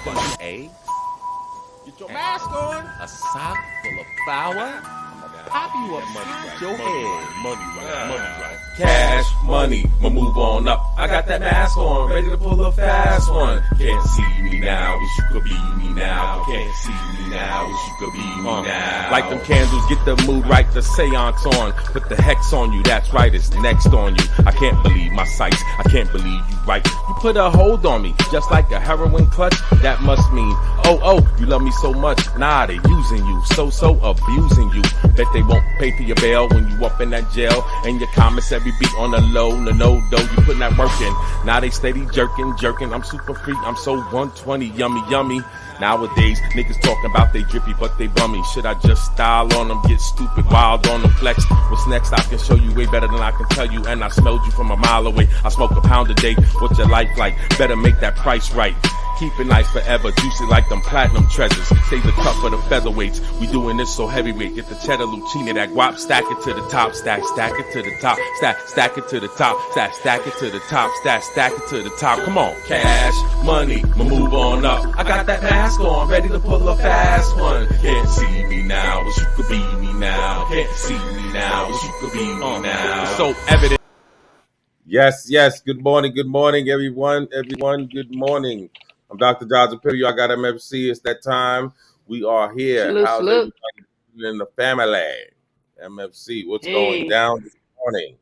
funny eggs? Get your mask on. A sock full of flour? Pop you upside your head. Money right. Cash, money, ma move on up. I got that mask on, ready to pull a fast one. Can't see me now, wish you could be me now. Can't see me now, wish you could be me now. Light them candles, get the mood right, the seance on. Put the hex on you, that's right, it's next on you. I can't believe my sights, I can't believe you right. You put a hold on me, just like a heroin clutch. That must mean, oh, you love me so much. Nah, they using you, so abusing you. Bet they won't pay for your bail when you up in that jail. And your commissary beat on the low, no dough, you putting that work in. Now they steady jerking. I'm super free, I'm so 120, yummy. Nowadays, niggas talking about they drippy, but they bummy. Should I just style on them, get stupid, wild on them, flex? What's next? I can show you way better than I can tell you. And I smelled you from a mile away. I smoke a pound a day. What's your life like? Better make that price right. Keep it nice forever, juicy like them platinum treasures. Save the cup for the featherweights. We doing this so heavyweight. Get the cheddar lucini, that guap, stack it to the top, stack it to the top, stack it to the top, stack it to the top, stack it to the top. Come on. Cash, money, ma move on up. I got that mask on, ready to pull a fast one. Can't see me now, wish you could be me now. Can't see me now, wish you could be me now. It's so evident. Yes. Good morning, everyone. Good morning. I'm Dr. George Imperial. I got MFC. It's that time. We are here. Salute, How's salute. everybody in the family? MFC. What's going down this morning?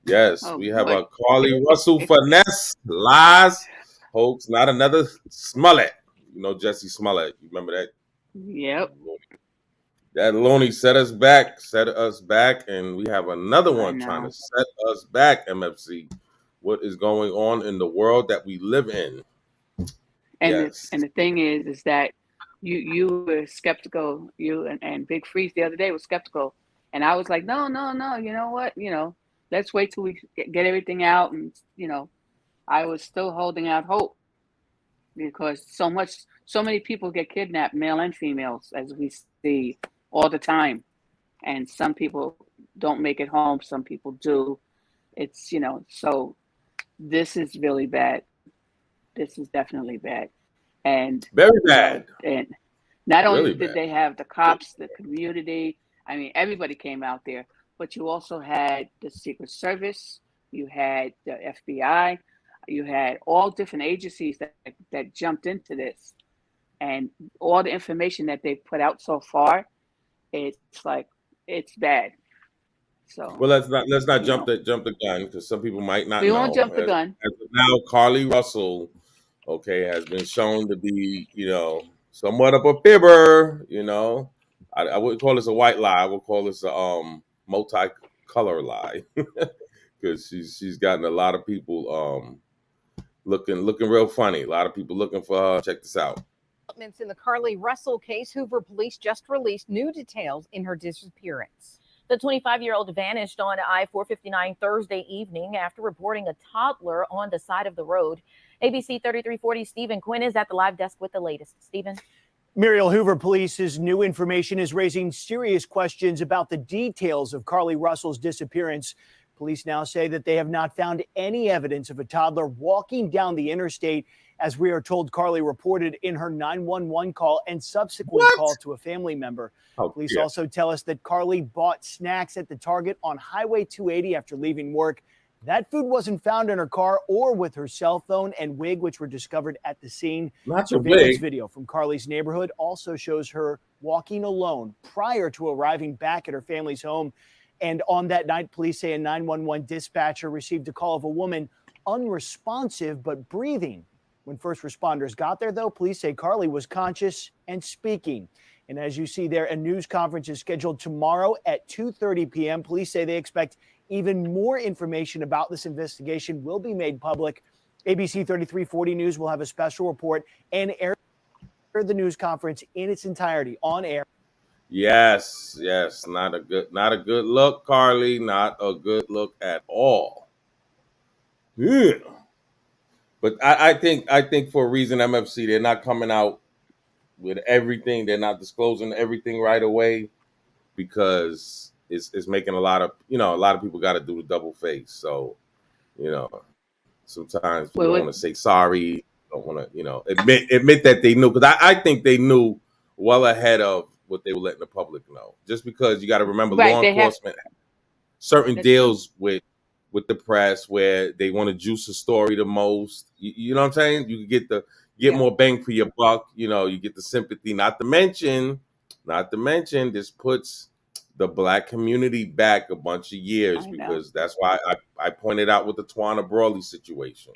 Yes, we have a Carly Russell Finesse lies. Hoax, not another Smollett. You know Jesse Smollett. You remember that? Yep. That Loney set us back, and we have another one trying to set us back, MFC. What is going on in the world that we live in? And the thing is that you were skeptical. You and Big Freeze the other day was skeptical, and I was like, no. You know what? Let's wait till we get everything out, and I was still holding out hope because so many people get kidnapped, male and females, as we see all the time, and some people don't make it home. Some people do. It's so this is really bad. This is definitely bad. And very bad. And not only really did bad. they have the cops, the community, I mean, everybody came out there, but you also had the Secret Service, you had the FBI, you had all different agencies that jumped into this. And all the information that they've put out so far, it's bad. So let's not jump the gun because some people might not know. We won't jump the gun. As of now, Carly Russell, has been shown to be, somewhat of a fibber. I wouldn't call this a white lie. I would call this a multi-color lie because she's gotten a lot of people looking real funny. A lot of people looking for her. Check this out. Developments in the Carly Russell case. Hoover police just released new details in her disappearance. The 25-year-old vanished on I-459 Thursday evening after reporting a toddler on the side of the road. ABC 3340 Stephen Quinn is at the live desk with the latest. Stephen. Muriel, Hoover Police's new information is raising serious questions about the details of Carly Russell's disappearance. Police now say that they have not found any evidence of a toddler walking down the interstate. As we are told, Carly reported in her 911 call and subsequent call to a family member. Police also tell us that Carly bought snacks at the Target on Highway 280 after leaving work. That food wasn't found in her car or with her cell phone and wig, which were discovered at the scene. Surveillance video from Carly's neighborhood also shows her walking alone prior to arriving back at her family's home. And on that night, police say a 911 dispatcher received a call of a woman unresponsive but breathing. When first responders got there, though, police say Carly was conscious and speaking. And as you see there, a news conference is scheduled tomorrow at 2:30 p.m. Police say they expect even more information about this investigation will be made public. ABC 3340 News will have a special report and air the news conference in its entirety on air. Yes, not a good look, Carly. Not a good look at all. Yeah. But I think for a reason, MFC, they're not coming out with everything. They're not disclosing everything right away because it's making a lot of people got to do the double face. So, sometimes people want to say sorry. don't want to, admit that they knew, because I think they knew well ahead of what they were letting the public know. Just because you got to remember, Right. law They have. enforcement certain That's true. deals with the press where they want to juice a story the most. You know what I'm saying? You can get Yeah. more bang for your buck. You get the sympathy. Not to mention, this puts the black community back a bunch of years, I know. because that's why I pointed out with the Tawana Brawley situation.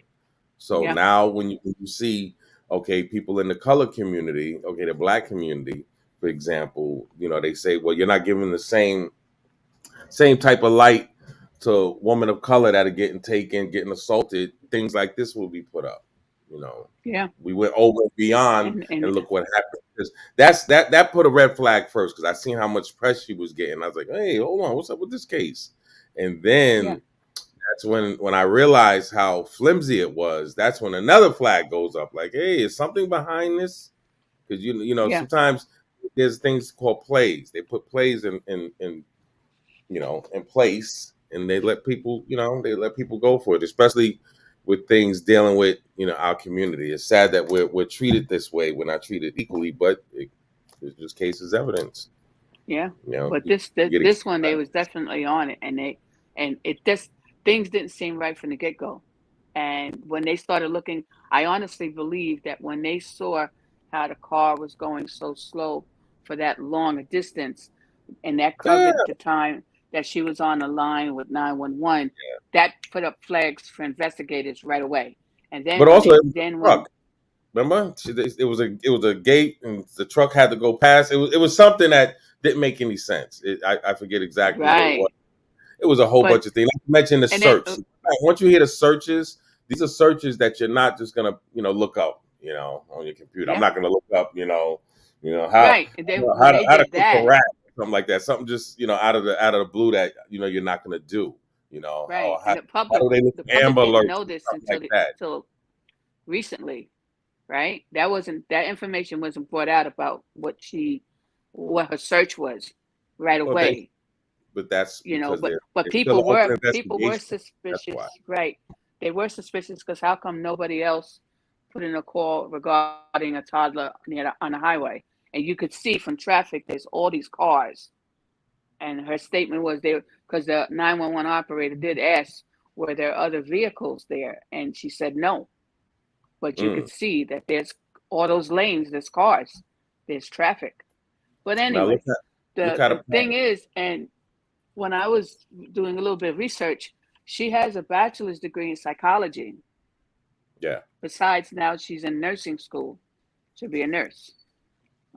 So Yeah. now when you see, okay, people in the color community, okay, the black community, for example, they say, well, you're not giving the same type of light to women of color that are getting assaulted. Things like this will be put up. Yeah. We went over and beyond, And and look what happened. Because that put a red flag first, because I seen how much press she was getting. I was like, hey, hold on, what's up with this case? And then yeah. that's when I realized how flimsy it was. That's when another flag goes up. Like, hey, is something behind this? Because Yeah. sometimes there's things called plays. They put plays in place, and they let people go for it, especially with things dealing with our community. It's sad that we're treated this way. We're not treated equally, but it's just cases evidence. Yeah. But You get this one, they excited. was definitely on it, and it just, things didn't seem right from the get go. And when they started looking, I honestly believe that when they saw how the car was going so slow for that long a distance, and that Yeah, covered the time that she was on the line with 911, that put up flags for investigators right away. And but then also it was a when truck. Remember, it was a gate, and the truck had to go past. It was something that didn't make any sense. I forget exactly what it was. right, It was a whole but bunch of things. Like you mentioned, the and then search. Once you hear the searches, these are searches that you're not just gonna, look up, on your computer. I'm yeah, not gonna look up, how right. And then how when they to did cook a that, rat, something like that. Something just, out of the blue that you're not gonna do. right, How and do they look the at public Amber didn't Alerts know and this stuff like that? until recently, right? That information wasn't brought out about what her search was right Well, away. but that's because But there's still an open people were investigation. That's why. suspicious, right? They were suspicious because how come nobody else put in a call regarding a toddler on the highway? And you could see from traffic, there's all these cars. And her statement was there because the 911 operator did ask, were there other vehicles there? And she said no. But you could Mm. see that there's all those lanes, there's cars, there's traffic. But Now anyway, look at a the thing parent. is, and when I was doing a little bit of research, she has a bachelor's degree in psychology. Yeah. Besides, now she's in nursing school to be a nurse.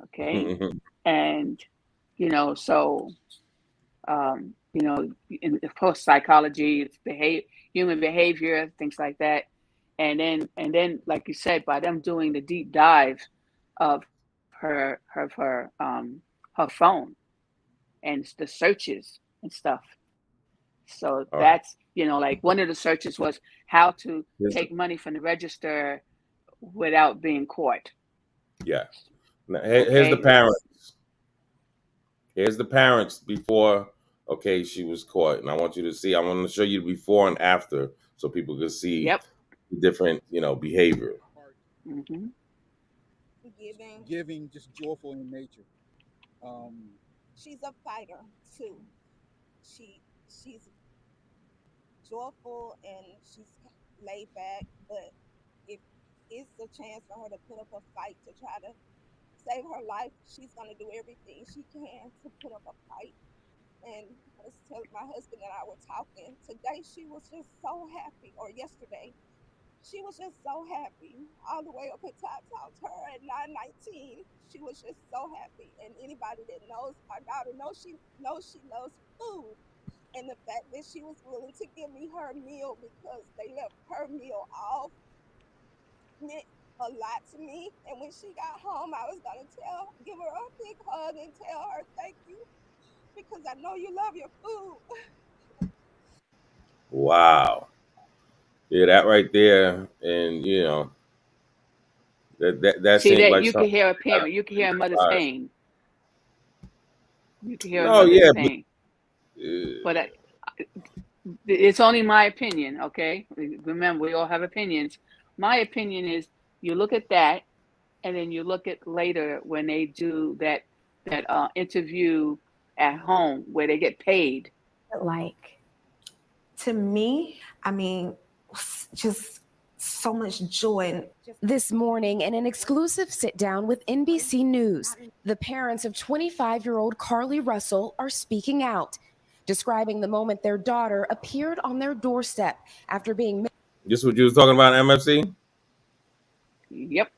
Okay. And, so, in of course, psychology, it's human behavior, things like that. And then, like you said, by them doing the deep dive of her phone and the searches and stuff. So All right. that's, like one of the searches was how to Here's the, take money from the register without being caught. yeah. Now, here's the Okay. parents. Here's the parents before. Okay, she was caught, and I want you to see. I want to show you before and after, so people can see Yep. the different, behavior. Mm-hmm. Giving, just joyful in nature. She's a fighter too. She's joyful and she's laid back, but if it's a chance for her to put up a fight to try to save her life, she's gonna do everything she can to put up a fight. And I was telling my husband and I were talking today. She was just so happy, or yesterday, she was just so happy all the way up until I talked to her at 9:19. She was just so happy, and anybody that knows our daughter knows she loves food. And the fact that she was willing to give me her meal because they left her meal off meant a lot to me. And when she got home, I was gonna give her a big hug and tell her thank you because I know you love your food. Wow. Yeah, that right there, and that See seemed that like you can something. hear a parent, you can hear a mother's pain. You can hear a No, mother's yeah, pain. But it's only my opinion, okay? Remember, we all have opinions. My opinion is you look at that, and then you look at later when they do that interview at home where they get paid. Like, To me, I mean, just so much joy. this morning, in an exclusive sit down with NBC News, the parents of 25-year-old Carly Russell are speaking out, describing the moment their daughter appeared on their doorstep after being. This what you was talking about, MFC? Yep.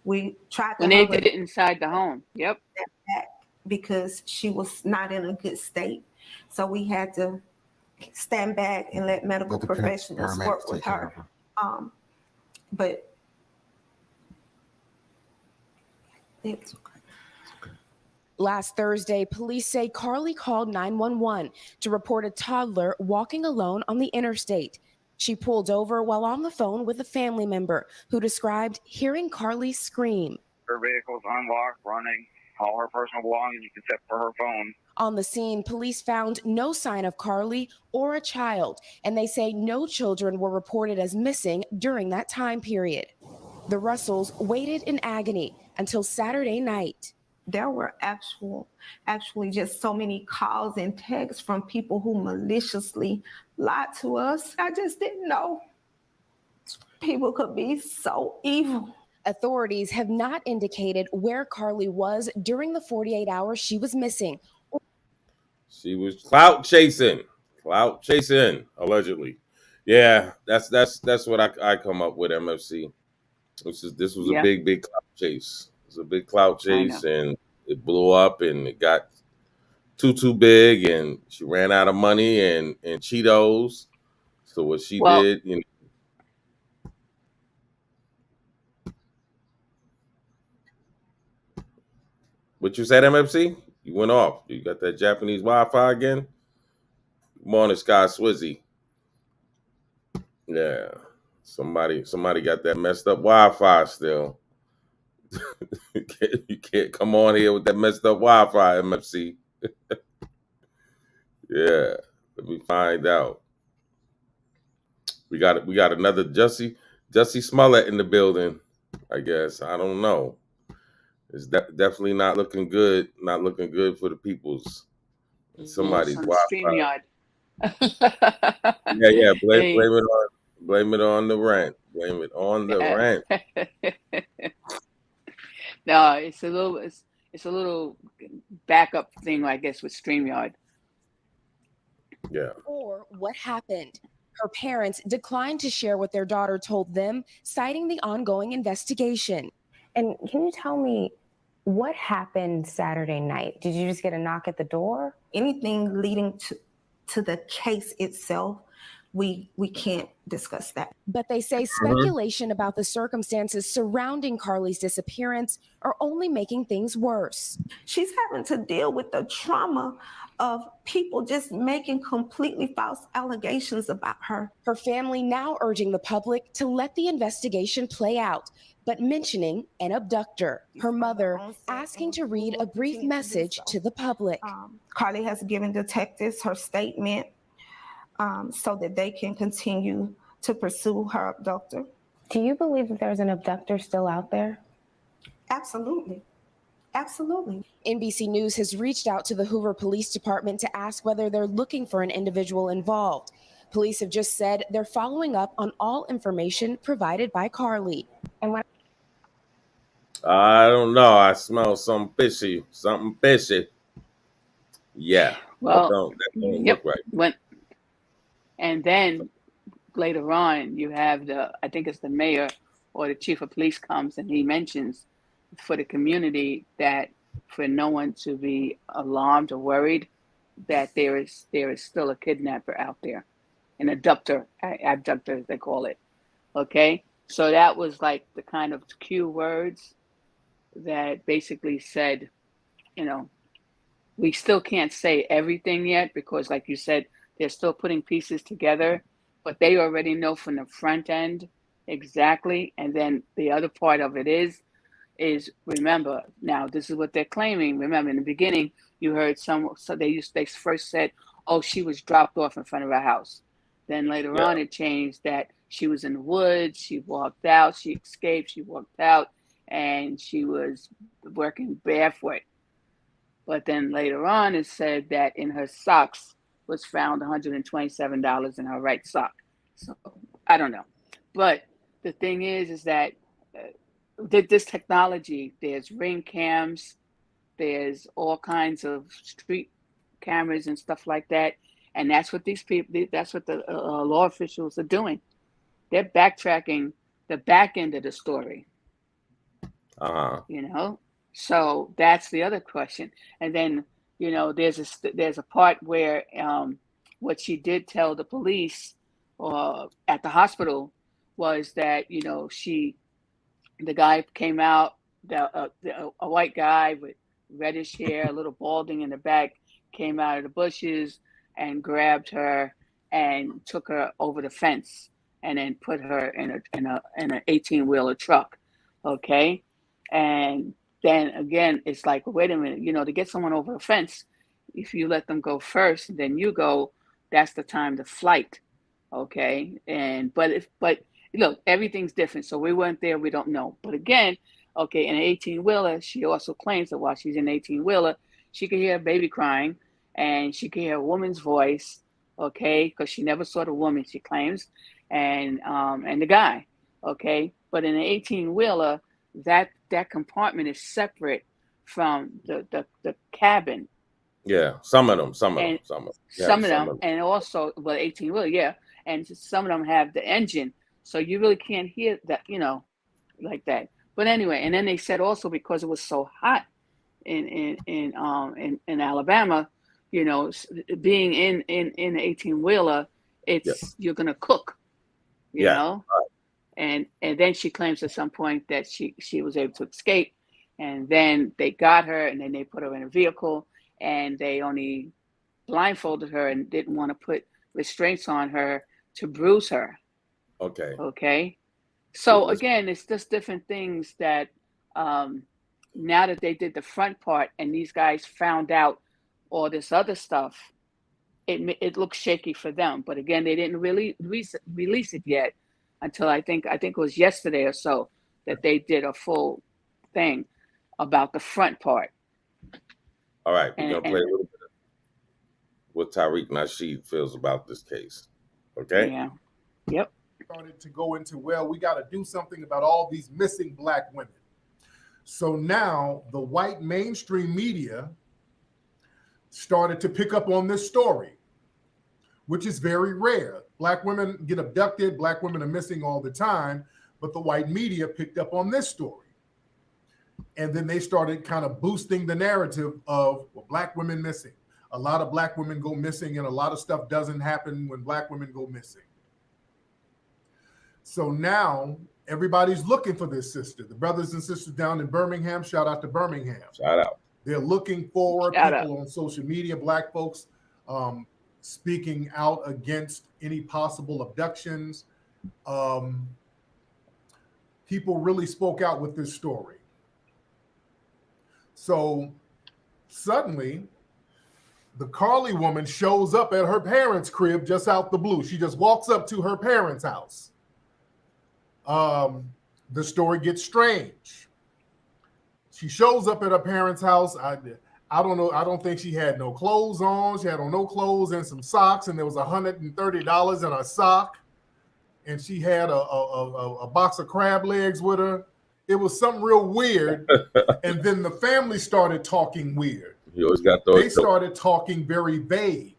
We tried to when they did it inside the home. Yep. Because she was not in a good state. So we had to stand back and let medical professionals work with her. But it's okay. Last Thursday, police say Carly called 911 to report a toddler walking alone on the interstate. She pulled over while on the phone with a family member who described hearing Carly scream. Her vehicle's unlocked, running, all her personal belongings except for her phone. On the scene, police found no sign of Carly or a child, and they say no children were reported as missing during that time period. The Russells waited in agony until Saturday night. There were actually just so many calls and texts from people who maliciously lied to us. I just didn't know people could be so evil. Authorities have not indicated where Carly was during the 48 hours she was missing. She was clout chasing, allegedly. Yeah, that's what I come up with, MFC. This was a big clout chase. It was a big clout chase, and it blew up, and it got too big, and she ran out of money and Cheetos. So what she did, you know. What you said, MFC? You went off. You got that Japanese Wi-Fi again? Good morning, Sky Swizzy. Yeah. Somebody got that messed up Wi-Fi still. You can't come on here with that messed up Wi-Fi, MFC. Yeah. Let me find out. We got another Jussie Smollett in the building, I guess. I don't know. It's definitely not looking good. Not looking good for the peoples. Somebody's StreamYard. Yeah. Blame it on the rent. Blame it on the rent. No, it's a little backup thing, I guess, with StreamYard. Yeah. Or what happened? Her parents declined to share what their daughter told them, citing the ongoing investigation. And can you tell me what happened Saturday night? Did you just get a knock at the door? Anything leading to the case itself, we can't discuss that. But they say speculation about the circumstances surrounding Carly's disappearance are only making things worse. She's having to deal with the trauma of people just making completely false allegations about her. Her family now urging the public to let the investigation play out, but mentioning an abductor. Her mother asking to read a brief message to the public. Carly has given detectives her statement so that they can continue to pursue her abductor. Do you believe that there's an abductor still out there? Absolutely. Absolutely. NBC News has reached out to the Hoover Police Department to ask whether they're looking for an individual involved. Police have just said they're following up on all information provided by Carly. And when I don't know. I smell something fishy. Yeah. Well, that don't look right. And then later on, you have I think it's the mayor or the chief of police comes and he mentions for the community that for no one to be alarmed or worried that there is still a kidnapper out there, an abductor as they call it. Okay, so that was like the kind of cue words that basically said, we still can't say everything yet because, like you said, they're still putting pieces together, but they already know from the front end exactly. And then the other part of it is remember, now this is what they're claiming. Remember, in the beginning, you heard they first said, oh, she was dropped off in front of her house. Then later on, it changed that she was in the woods. She walked out. She escaped. She walked out, and she was working barefoot. But then later on, it said that in her socks was found $127 in her right sock. So I don't know. But the thing is that this technology, there's ring cams, there's all kinds of street cameras and stuff like that. And that's what these people, that's what the law officials are doing. They're backtracking the back end of the story. You know? So that's the other question. And then, you know, there's a part where what she did tell the police at the hospital was that, you know, the guy came out, a white guy with reddish hair, a little balding in the back, came out of the bushes and grabbed her and took her over the fence and then put her in an 18-wheeler truck. Okay. And then again, it's like, wait a minute, you know, to get someone over a fence, if you let them go first, then you go, that's the time to flight. Okay. But look, everything's different. So we weren't there. We don't know. But again, okay, in an 18-wheeler, she also claims that while she's in an 18-wheeler, she could hear a baby crying and she could hear a woman's voice. Okay. Because she never saw the woman, she claims, and the guy. Okay. But in an 18-wheeler, that compartment is separate from the cabin. Yeah, some of them. And also, well, 18-wheeler, yeah, and some of them have the engine, so you really can't hear that, you know, like that. But anyway, and then they said also because it was so hot in Alabama, you know, being in an 18-wheeler, you're gonna cook, you know. And then she claims at some point that she was able to escape, and then they got her, and then they put her in a vehicle, and they only blindfolded her and didn't want to put restraints on her to bruise her. Okay. So again, it's just different things that now that they did the front part and these guys found out all this other stuff, it looks shaky for them. But again, they didn't really release it yet until I think it was yesterday or so that they did a full thing about the front part. All right, we're going to play a little bit of what Tariq Nasheed feels about this case. Okay? Yeah. Yep. Started to go into, well, we got to do something about all these missing Black women. So now the white mainstream media started to pick up on this story, which is very rare. Black women get abducted, Black women are missing all the time, but the white media picked up on this story. And then they started kind of boosting the narrative of, well, Black women missing. A lot of Black women go missing, and a lot of stuff doesn't happen when Black women go missing. So now everybody's looking for this sister. The brothers and sisters down in Birmingham, shout out to Birmingham. Shout out. They're looking for people on social media, Black folks, speaking out against any possible abductions. People really spoke out with this story. So suddenly, the Carly woman shows up at her parents' crib just out the blue. She just walks up to her parents' house. The story gets strange. She shows up at her parents' house. I don't know. I don't think she had no clothes on. She had on no clothes and some socks, and there was $130 in her sock. And she had a box of crab legs with her. It was something real weird. And then the family started talking weird. You always got those. They started talking very vague,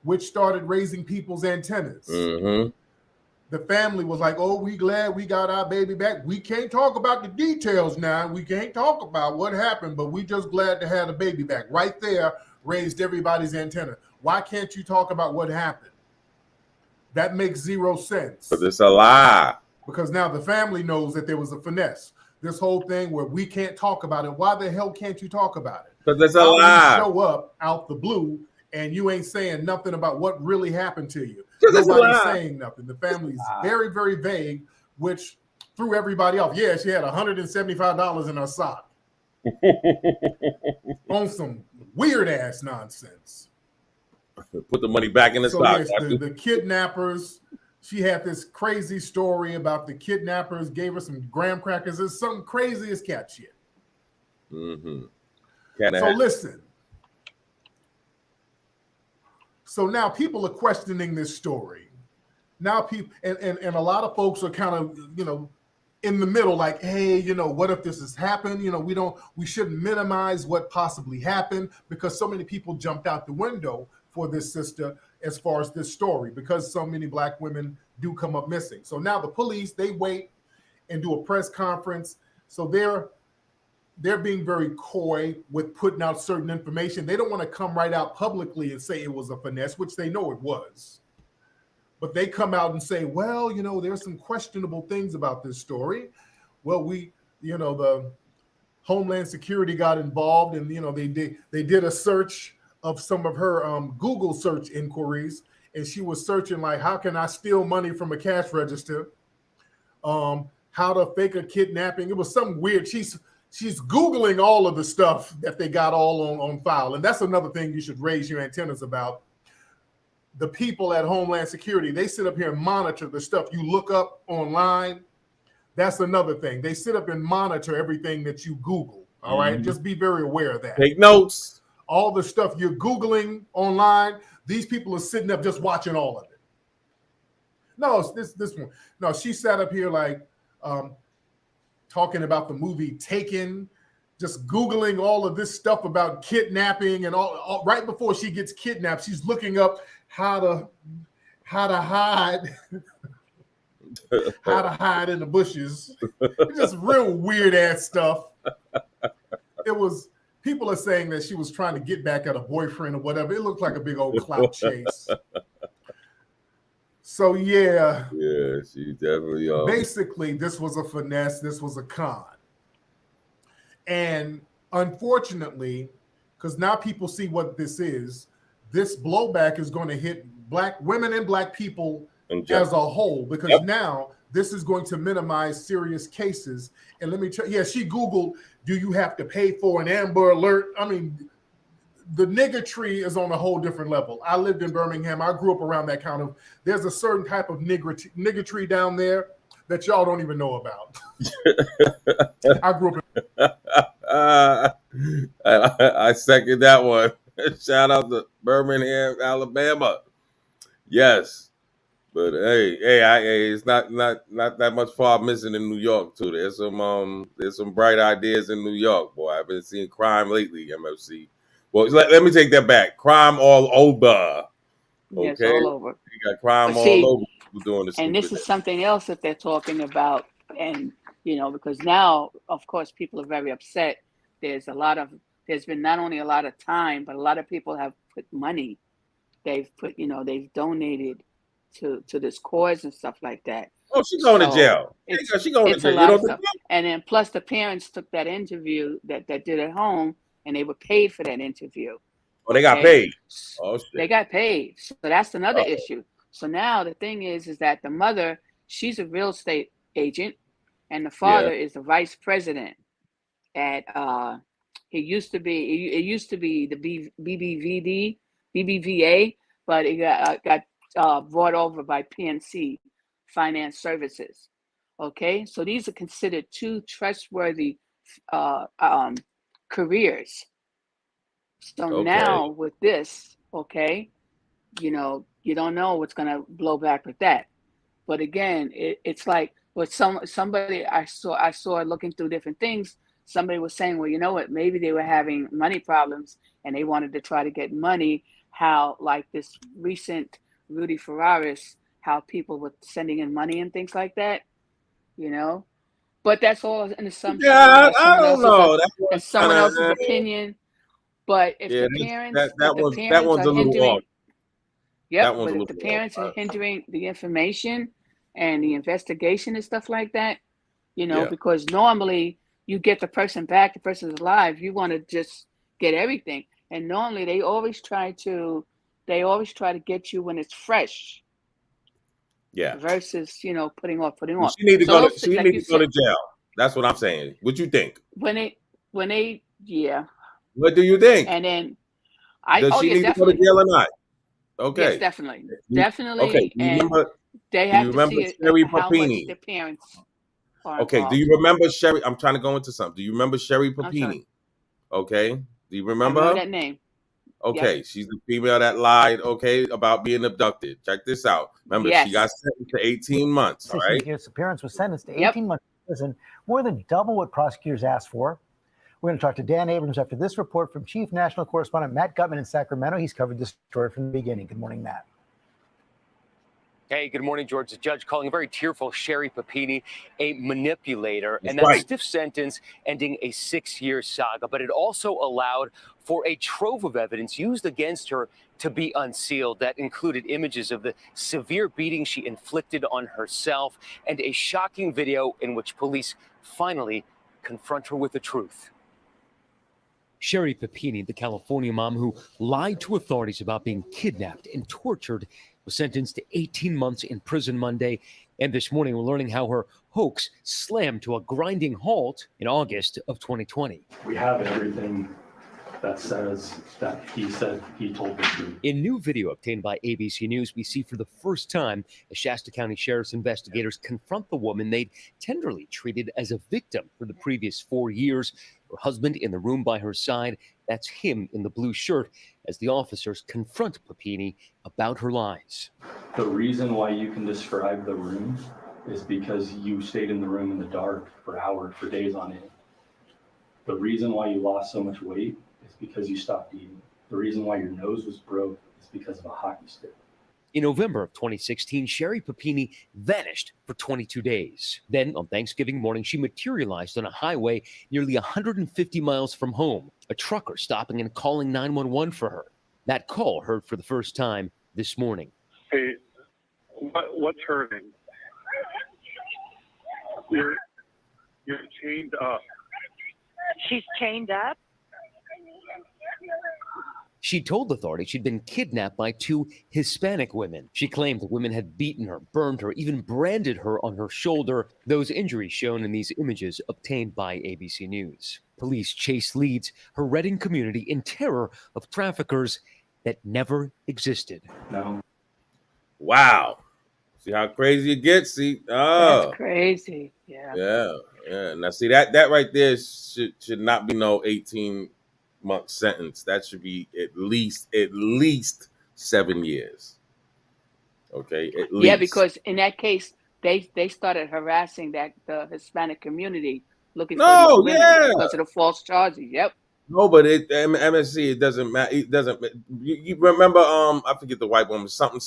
which started raising people's antennas. Mm-hmm. The family was like, oh, we glad we got our baby back. We can't talk about the details now. We can't talk about what happened, but we just glad to have the baby back. Right there raised everybody's antenna. Why can't you talk about what happened? That makes zero sense. But it's a lie. Because now the family knows that there was a finesse. This whole thing where we can't talk about it. Why the hell can't you talk about it? Because it's a lie. You show up out the blue and you ain't saying nothing about what really happened to you. Nobody's saying nothing. The family's very, very vague, which threw everybody off. Yeah, she had $175 in her sock. On some weird ass nonsense. Put the money back in the sock. Yes, the kidnappers, she had this crazy story about the kidnappers gave her some graham crackers. It's something crazy as cat shit. Mm-hmm. So listen. So now people are questioning this story. Now people and a lot of folks are kind of, you know, in the middle, like, hey, you know, what if this has happened? You know, we shouldn't minimize what possibly happened, because so many people jumped out the window for this sister as far as this story, because so many Black women do come up missing. So now the police, they wait and do a press conference. So they're being very coy with putting out certain information. They don't want to come right out publicly and say it was a finesse, which they know it was. But they come out and say, well, you know, there's some questionable things about this story. Well, the Homeland Security got involved, and, you know, they did a search of some of her Google search inquiries, and she was searching like, how can I steal money from a cash register? How to fake a kidnapping. It was something weird. She's Googling all of the stuff that they got all on file. And that's another thing you should raise your antennas about. The people at Homeland Security, they sit up here and monitor the stuff you look up online. That's another thing. They sit up and monitor everything that you Google. All right. Just be very aware of that. Take notes. All the stuff you're Googling online, these people are sitting up just watching all of it. No, it's this one. No, she sat up here like talking about the movie Taken, just Googling all of this stuff about kidnapping, and all right before she gets kidnapped, she's looking up how to hide how to hide in the bushes. Just real weird ass stuff. It was, people are saying that she was trying to get back at a boyfriend or whatever. It looked like a big old clout chase. So yeah, she definitely. Basically, this was a finesse. This was a con, and unfortunately, because now people see what this is, this blowback is going to hit Black women and Black people as a whole, because now this is going to minimize serious cases. And let me tell you, yeah, she Googled, do you have to pay for an Amber Alert? I mean, the niggertree is on a whole different level. I lived in Birmingham. I grew up around that kind of, there's a certain type of niggertree down there that y'all don't even know about. I grew up in I second that one. Shout out to Birmingham, Alabama. Yes. But hey, it's not that much far missing in New York too. There's some bright ideas in New York, boy. I've been seeing crime lately, MFC. Well, let me take that back. Crime all over. Okay, yes, all over. You got crime all over. Doing this, and this is something else that they're talking about, and you know, because now, of course, people are very upset. There's been not only a lot of time, but a lot of people have put money. They've donated to this cause and stuff like that. Oh, she's going to jail. She's going to jail. A lot of stuff. And then plus the parents took that interview that did at home, and they were paid for that interview. Oh, they got paid. Oh, shit. They got paid. So that's another issue. So now the thing is that the mother, she's a real estate agent, and the father is the vice president at it used to be the BBVA, but it got brought over by PNC Finance Services. Okay, so these are considered two trustworthy careers. So now with this, you know, you don't know what's gonna blow back with that. But again, it's like with somebody I saw looking through different things. Somebody was saying, well, you know what? Maybe they were having money problems and they wanted to try to get money. How like this recent Rudy Ferraris, how people were sending in money and things like that, you know. But that's all an assumption. Yeah, I don't know. That's someone else's opinion. But if the parents, that one's a little off. Yep, but if the parents are hindering the information and the investigation and stuff like that, you know, because normally you get the person back, the person's alive, you want to just get everything. And normally they always try to get you when it's fresh. Yeah. Versus, you know, putting off. Well, she need to go to jail. That's what I'm saying. What you think? When they What do you think? And then does she need to go to jail or not? Okay. Yes, definitely. Okay. And They Do you have to remember see it, Sherry how much Papini? the parents are Okay. Do involved. you remember Sherry? I'm trying to go into something. Do you remember Sherry I'm sorry. Papini? Okay. Do you I remember remember her? that name. Okay, Yep. she's the female that lied, okay, about being abducted. Check this out. Remember, she got Yes. sentenced to 18 months, all right? Disappearance was sentenced to Yep. 18 months in prison, more than double what prosecutors asked for. We're going to talk to Dan Abrams after this report from Chief National Correspondent Matt Gutman in Sacramento. He's covered this story from the beginning. Good morning, Matt. Hey, good morning, George. The judge calling a very tearful Sherry Papini a manipulator, That's and that right. stiff sentence ending a 6-year saga. But it also allowed for a trove of evidence used against her to be unsealed. That included images of the severe beating she inflicted on herself and a shocking video in which police finally confront her with the truth. Sherry Papini, the California mom who lied to authorities about being kidnapped and tortured, was sentenced to 18 months in prison Monday. And this morning, we're learning how her hoax slammed to a grinding halt in August of 2020. We have everything that says that he said he told the truth. In new video obtained by ABC News, we see for the first time the Shasta County Sheriff's investigators confront the woman they'd tenderly treated as a victim for the previous 4 years. Her husband in the room by her side, that's him in the blue shirt, as the officers confront Papini about her lies. The reason why you can describe the room is because you stayed in the room in the dark for hours, for days on end. The reason why you lost so much weight is because you stopped eating. The reason why your nose was broke is because of a hockey stick. In November of 2016, Sherry Papini vanished for 22 days. Then, on Thanksgiving morning, she materialized on a highway nearly 150 miles from home, a trucker stopping and calling 911 for her. That call heard for the first time this morning. Hey, what's her name? You're chained up. She's chained up? She told authorities she'd been kidnapped by 2 Hispanic women. She claimed the women had beaten her, burned her, even branded her on her shoulder. Those injuries shown in these images obtained by ABC News. Police chase leads her Redding community in terror of traffickers that never existed. No. Wow. See how crazy it gets? See? Oh. That's crazy. Yeah. Yeah. Now, see, that right there should not be no 18-month sentence. That should be at least 7 years. Okay, at least. Yeah, because in that case, they started harassing the Hispanic community looking for these women because of the false charges. Yep. No, but MSC, it doesn't matter. It doesn't. You remember? I forget the white woman, Susan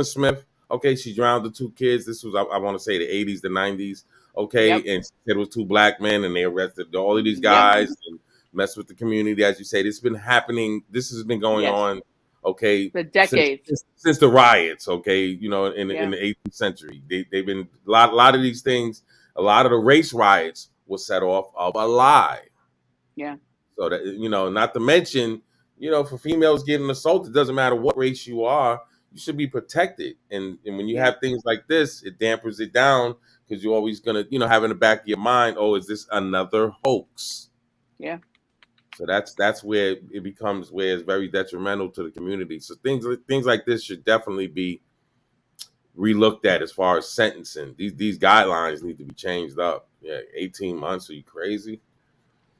Smith. Okay, she drowned the 2 kids. This was, I want to say, the 80s, the 90s. Okay, Yep. and it was 2 black men, and they arrested all of these guys and messed with the community, as you say. This has been happening. This has been going on. Okay, for decades since the riots. Okay, in the 18th century, they've been a lot of these things. A lot of the race riots was set off of a lie. Yeah. So that not to mention, for females getting assaulted, it doesn't matter what race you are, you should be protected. And when you have things like this, it dampers it down because you're always gonna, have in the back of your mind, oh, is this another hoax? Yeah. So that's where it becomes where it's very detrimental to the community. So things like this should definitely be relooked at as far as sentencing. These guidelines need to be changed up. Yeah, 18 months. Are you crazy?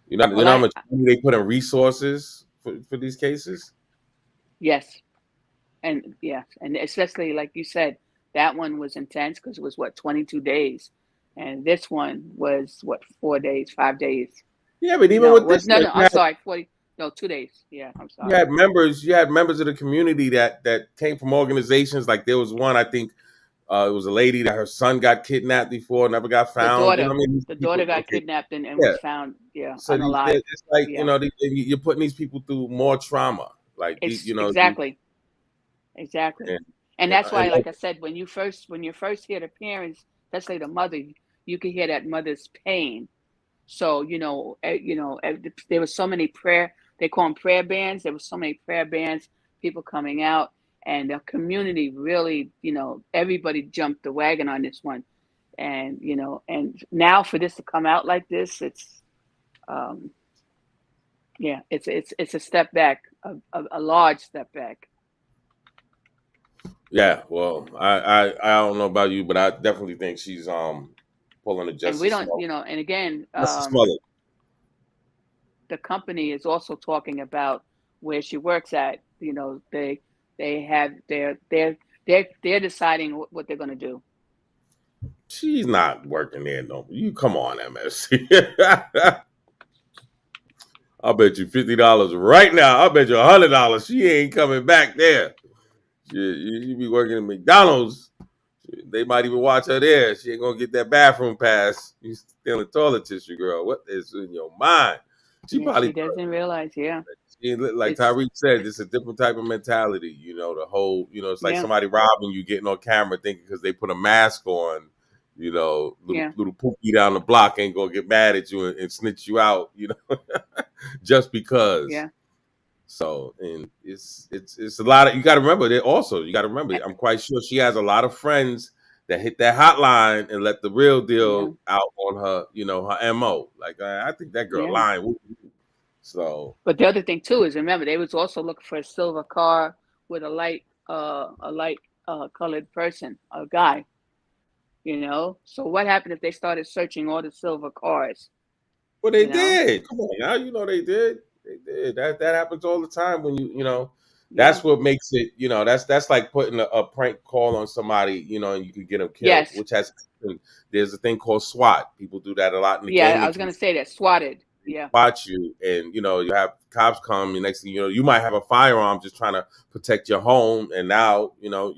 You know how much money they put in resources for these cases? Yes. And especially like you said, that one was intense because it was 22 days. And this one was 4 days, 5 days. Yeah, but even with this, I'm sorry, 2 days. Yeah, I'm sorry. You had members of the community that came from organizations. Like there was one, I think it was a lady that her son got kidnapped before, never got found. The daughter got kidnapped and was found. Yeah, so unalive. It's like you're putting these people through more trauma. Like exactly. And that's why, like I said, when you first hear the parents, especially the mother, you can hear that mother's pain. So there was so many they call them prayer bands. There was so many prayer bands, people coming out, and the community really, everybody jumped the wagon on this one, and and now for this to come out like this, it's it's a step back, a large step back. Yeah, well, I don't know about you, but I definitely think she's pulling a And we Justice don't, Smollett. and again, Justice Smollett. the company is also talking about where she works at. They have they're deciding what they're going to do. She's not working there no. You come on, MSC. I'll bet you $50 right now. I'll bet you $100 she ain't coming back there. You be working at McDonald's. They might even watch her there. She ain't gonna get that bathroom pass. You stealing toilet tissue, girl. What is in your mind? She probably She doesn't realize. Yeah, like it's Tyreek said, it's a different type of mentality. The whole, it's like yeah, somebody robbing you, getting on camera, thinking because they put a mask on, yeah, little Pookie down the block ain't gonna get mad at you and snitch you out, just because. yeah. So, and it's a lot of, you got to remember that also. You got to remember, I'm quite sure she has a lot of friends that hit that hotline and let the real Yeah, deal out on her, her MO. Like, I think that girl yeah. lying. So, But the other thing too is, remember, they was also looking for a silver car with a light colored person, a guy. So what happened if they started searching all the silver cars? well, they did. Come on now, they did. They did. That happens all the time when Yeah. that's what makes it, that's like putting a prank call on somebody, and you can get them killed, Yes. which has, there's a thing called SWAT. People do that a lot in the Yeah, I gaming was gonna say that swatted. Yeah. watch you, and you have cops come, and next thing you might have a firearm just trying to protect your home, and now you're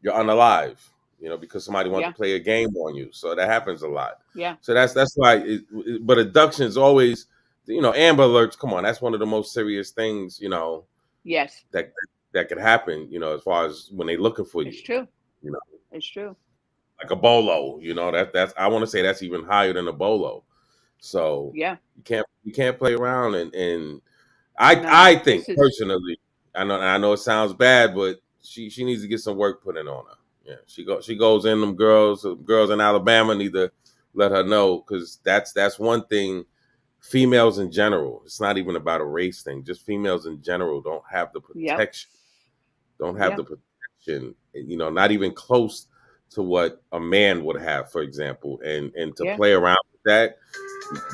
unalive, because somebody wants Yeah. to play a game on you. So that happens a lot. Yeah. So that's why but abduction is always, Amber Alerts, come on, that's one of the most serious things, Yes. that could happen, as far as when they're looking for It's you, true. you know It's true. like a bolo, that's, I want to say that's even higher than a bolo. So Yeah. you can't play around, and No, I think this is personally, I know it sounds bad, but she needs to get some work put in on her. Yeah, she goes in, them girls in Alabama need to let her know, because that's one thing. Females in general, it's not even about a race thing. Just females in general don't have the Yep. protection. Don't have Yeah. the protection. Not even close to what a man would have, for example. And to Yeah. play around with that,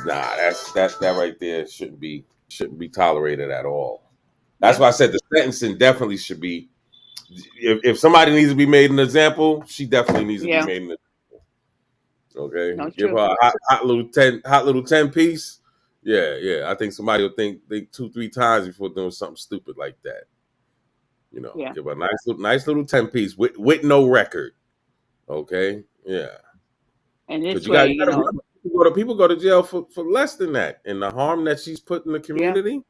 nah, that right there shouldn't be tolerated at all. That's Yeah. why I said the sentencing definitely should be. If somebody needs to be made an example, she definitely needs to be Yeah. made an example. Okay, No, it's give true. her a hot little 10 piece. Yeah. I think somebody will think 2-3 times before doing something stupid like that. Yeah. Give her a nice little 10 piece with no record. Okay, yeah. And Because this you got way, to remember, people go to jail for less than that, and the harm that she's put in the Yeah. community.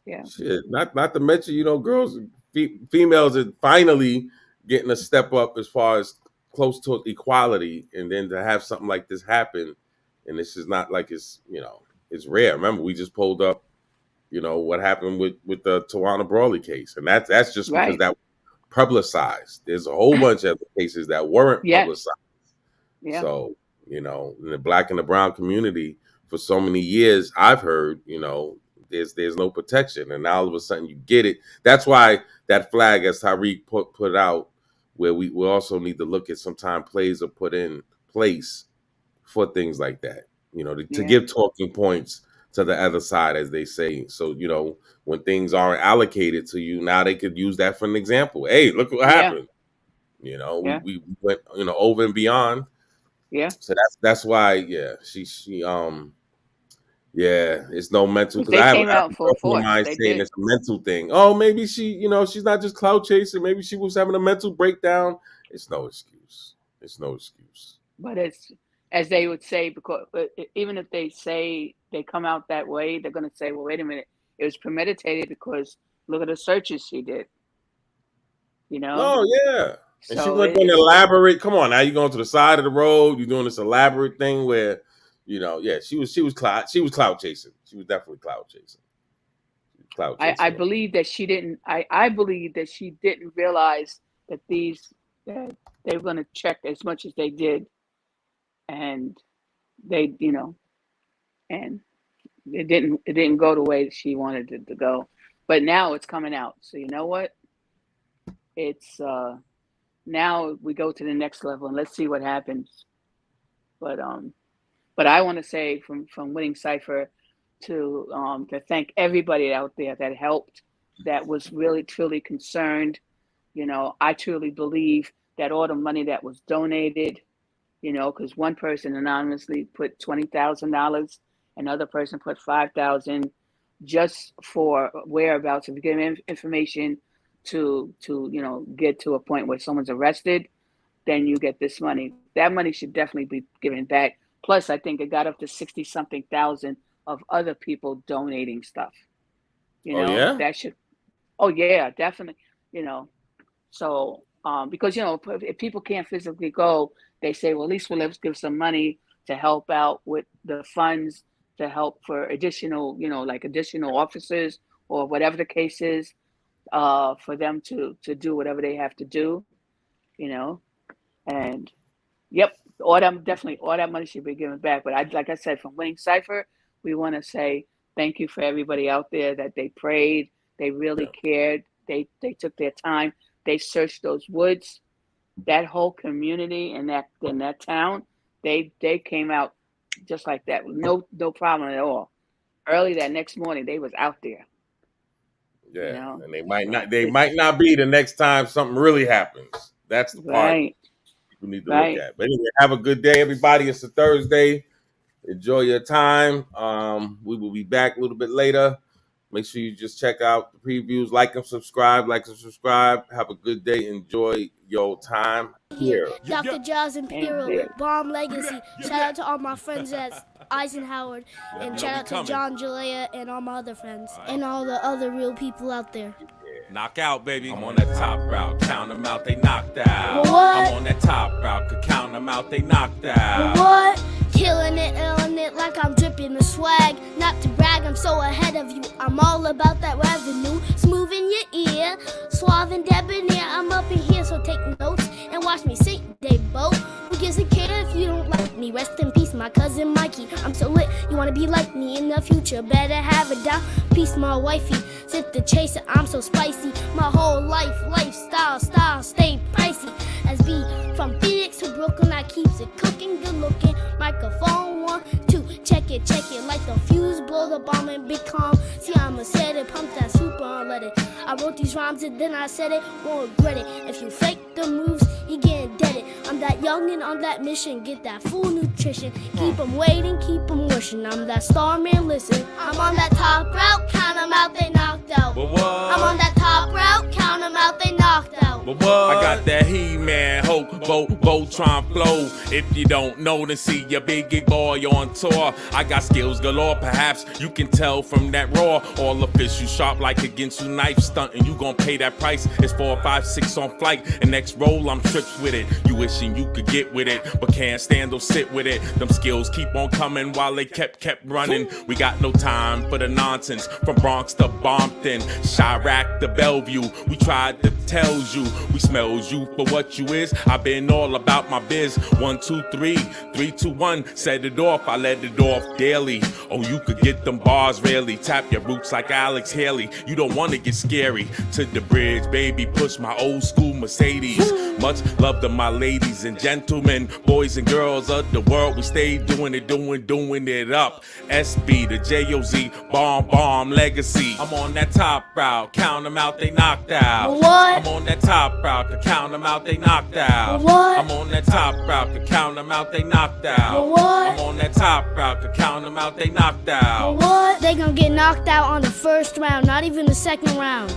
Yeah. Shit, not to mention, girls, females are finally getting a step up as far as close to equality, and then to have something like this happen, and this is not like it's rare. Remember, we just pulled up, what happened with the Tawana Brawley case, and that's just because Right. that publicized. There's a whole bunch of other cases that weren't Yes. publicized. Yeah. So, in the Black and the brown community, for so many years, I've heard, there's no protection, and now all of a sudden you get it. That's why that flag, as Tyreek put out, where we also need to look at sometime plays are put in place for things like that, to Yeah. give talking points to the other side, as they say. So, when things aren't allocated to you, now they could use that for an example. Hey, look what Yeah. happened. Yeah. We went, over and beyond. Yeah. So that's why, yeah, yeah, it's no mental, because They I have came a out full girlfriend of force. mine They saying did. it's a mental thing. Oh, maybe she's not just clout chasing. Maybe she was having a mental breakdown. It's no excuse. It's no excuse. But it's, as they would say, because even if they say they come out that way, they're going to say, well, wait a minute, it was premeditated because look at the searches she did. No, yeah. And she So went on elaborate. Come on, now you're going to the side of the road. You're doing this elaborate thing where, yeah, she was clout chasing. She was definitely clout chasing. I believe that she didn't. I believe that she didn't realize that that they were going to check as much as they did, and they, and it didn't go the way that she wanted it to go. But now it's coming out. So you know what? it's now we go to the next level and let's see what happens. But I want to say from Winning Cipher to thank everybody out there that helped, that was really truly concerned. You know, I truly believe that all the money that was donated, you know, because one person anonymously put $20,000, another person put $5,000, just for whereabouts. If you give them information to you know, get to a point where someone's arrested, then you get this money. That money should definitely be given back. Plus, I think it got up to 60-something thousand of other people donating stuff. You know, yeah? that should. Oh yeah, definitely. You know, so because you know, if people can't physically go, they say, well, at least let's give some money to help out with the funds to help for additional, you know, like additional officers or whatever the case is, for them to do whatever they have to do, you know, and yep, all that money should be given back. But like I said, from Winning Cipher, we want to say thank you for everybody out there that they prayed, they really cared, they took their time, they searched those woods, that whole community in that town, they came out just like that, no problem at all. Early that next morning, they was out there. Yeah, you know? and they might not be the next time something really happens. That's the part people need to look at. But anyway, have a good day, everybody. It's a Thursday. Enjoy your time. We will be back a little bit later. Make sure you just check out the previews, like and subscribe. Have a good day. Enjoy your time here. Dr. Jaws Imperial, Bomb Legacy. Shout out to all my friends at Eisenhower, and shout out to John Jalea and all my other friends, and all the other real people out there. Knock out, baby. I'm on that top route. Count them out, they knocked out. What? I'm on that top route. Could count them out, they knocked out. What? Killing it, illin' it like I'm dripping the swag. Not to brag, I'm so ahead of you. I'm all about that revenue. Smooth in your ear, suave and debonair. I'm up in here, so take notes and watch me sing, they boat. Who gives a care if you don't like me? Rest in peace, my cousin Mikey. I'm so lit, you wanna be like me in the future. Better have a down piece, my wifey. Sit the chaser, I'm so spicy. My whole lifestyle, stay pricey. As B, from Phoenix to Brooklyn, I keeps it cooking, good looking. Microphone 1, 2, check it, like the fuse, blow the bomb and be calm. See, I'ma set it, pump that super on, let it. I wrote these rhymes and then I said it, won't regret it. If you fake the moves, you getting deaded. I'm that young and on that mission, get that full nutrition. Keep them waiting, keep them wishing. I'm that star man, listen. I'm on that top route, count them out, they knocked out. I'm on that top route, count them out, they knocked out. I got that He-Man, Hulk, Voltron flow. If you don't know, then see your big boy on tour. I got skills galore, perhaps you can tell from that roar. All official sharp like a Ginsu knife stunt, and you gon' pay that price. It's 4, 5, 6 on flight, and next roll I'm trips with it. You wishing you could get with it, but can't stand or sit with it. Them skills keep on coming while they kept running. We got no time for the nonsense. From Bronx to Bompton, Chirac to Bellevue, we tried to tell you, we smells you for what you is. I've been all about my biz. 1, 2, 3, 3, 2, 1. Set it off, I let it off daily. Oh, you could get them bars rarely. Tap your roots like Alex Haley. You don't wanna get scary. To the bridge, baby, push my old school Mercedes. Much love to my ladies and gentlemen, boys and girls of the world. We stay doing it up. SB to JOZ, bomb legacy. I'm on that top route, count them out, they knocked out. What? I'm on that top route, to count them out, they knocked out. What? I'm on that top route, to count them out, they knocked out. What? I'm on that top route, to count them out, they knocked out. What? They gonna get knocked out on the first round, not even the second round.